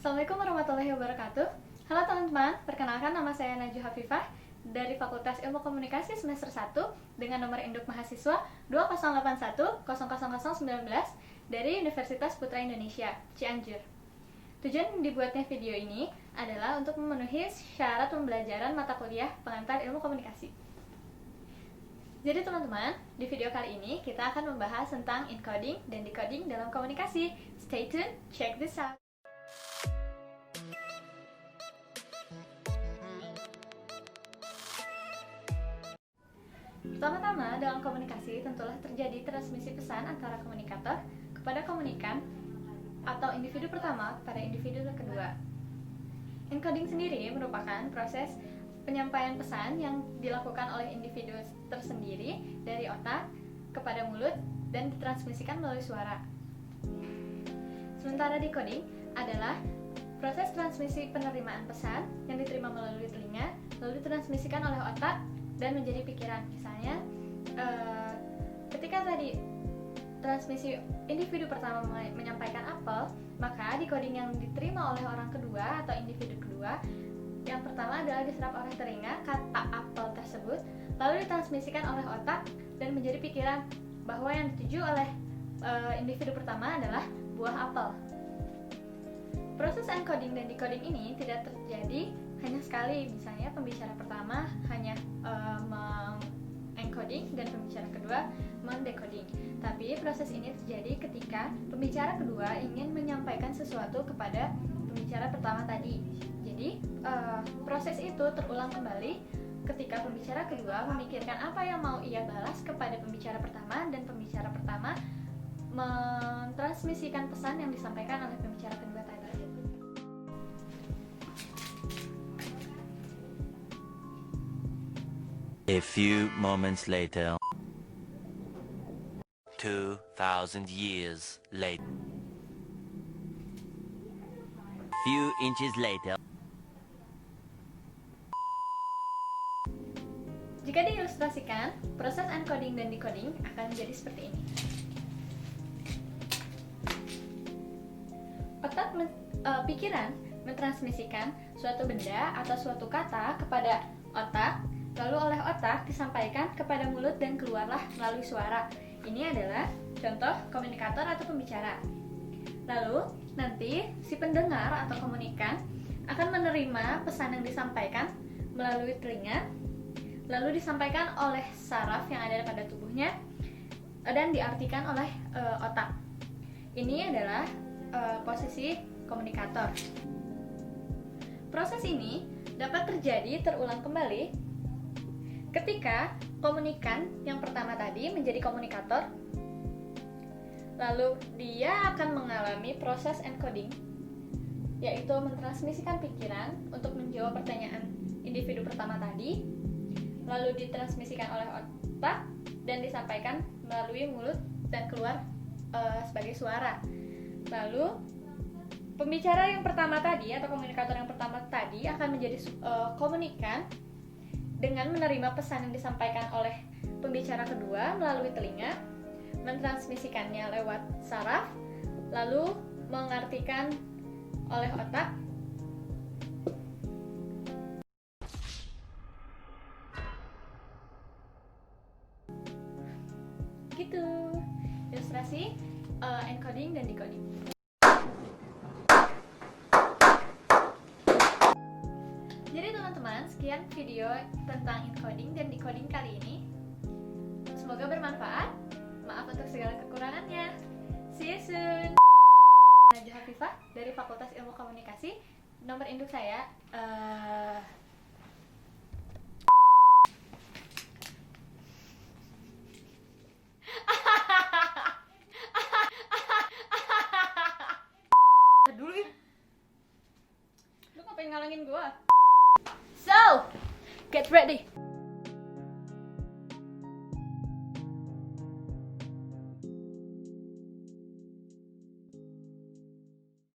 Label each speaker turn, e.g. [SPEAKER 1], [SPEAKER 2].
[SPEAKER 1] Assalamualaikum warahmatullahi wabarakatuh. Halo teman-teman, perkenalkan nama saya Najwa Hafifah dari Fakultas Ilmu Komunikasi semester 1 dengan nomor induk mahasiswa 2081000019 dari Universitas Putra Indonesia, Cianjur. Tujuan dibuatnya video ini adalah untuk memenuhi syarat pembelajaran mata kuliah pengantar ilmu komunikasi. Jadi teman-teman, di video kali ini kita akan membahas tentang encoding dan decoding dalam komunikasi. Stay tuned, check this out. Pertama-tama, dalam komunikasi tentulah terjadi transmisi pesan antara komunikator kepada komunikan atau individu pertama kepada individu kedua. Encoding sendiri merupakan proses penyampaian pesan yang dilakukan oleh individu tersendiri dari otak kepada mulut dan ditransmisikan melalui suara. Sementara decoding adalah proses transmisi penerimaan pesan yang diterima melalui telinga lalu ditransmisikan oleh otak dan menjadi pikiran. Misalnya, ketika tadi transmisi individu pertama menyampaikan apel, maka decoding yang diterima oleh orang kedua atau individu kedua, yang pertama adalah diserap oleh telinga kata apel tersebut, lalu ditransmisikan oleh otak dan menjadi pikiran bahwa yang dituju oleh individu pertama adalah buah apel. Proses encoding dan decoding ini tidak terjadi hanya sekali, misalnya pembicara pertama hanya mengencoding dan pembicara kedua mendecoding. Tapi proses ini terjadi ketika pembicara kedua ingin menyampaikan sesuatu kepada pembicara pertama tadi. Jadi proses itu terulang kembali ketika pembicara kedua memikirkan apa yang mau ia balas kepada pembicara pertama dan pembicara pertama mentransmisikan pesan yang disampaikan oleh pembicara kedua tadi.
[SPEAKER 2] A few moments later. 2,000 years later. Few inches later.
[SPEAKER 1] Jika diilustrasikan, proses encoding dan decoding akan menjadi seperti ini. Pikiran mentransmisikan suatu benda atau suatu kata kepada otak, lalu oleh otak disampaikan kepada mulut dan keluarlah melalui suara. Ini adalah contoh komunikator atau pembicara. Lalu nanti si pendengar atau komunikan akan menerima pesan yang disampaikan melalui telinga, lalu disampaikan oleh saraf yang ada pada tubuhnya dan diartikan oleh otak. Ini adalah posisi komunikator. Proses ini dapat terjadi terulang kembali ketika komunikan yang pertama tadi menjadi komunikator, lalu dia akan mengalami proses encoding, yaitu mentransmisikan pikiran untuk menjawab pertanyaan individu pertama tadi, lalu ditransmisikan oleh otak dan disampaikan melalui mulut dan keluar sebagai suara. Lalu pembicara yang pertama tadi atau komunikator yang pertama tadi akan menjadi komunikan dengan menerima pesan yang disampaikan oleh pembicara kedua melalui telinga, mentransmisikannya lewat saraf, lalu mengartikan oleh otak. Gitu, ilustrasi encoding dan decoding. Jadi teman-teman, sekian video tentang encoding dan decoding kali ini. Semoga bermanfaat. Maaf untuk segala kekurangannya. See you soon. Najwa Hafifah dari Fakultas Ilmu Komunikasi. Nomor induk saya dulu ya. Lu ngapain ngalangin gua? So, get ready.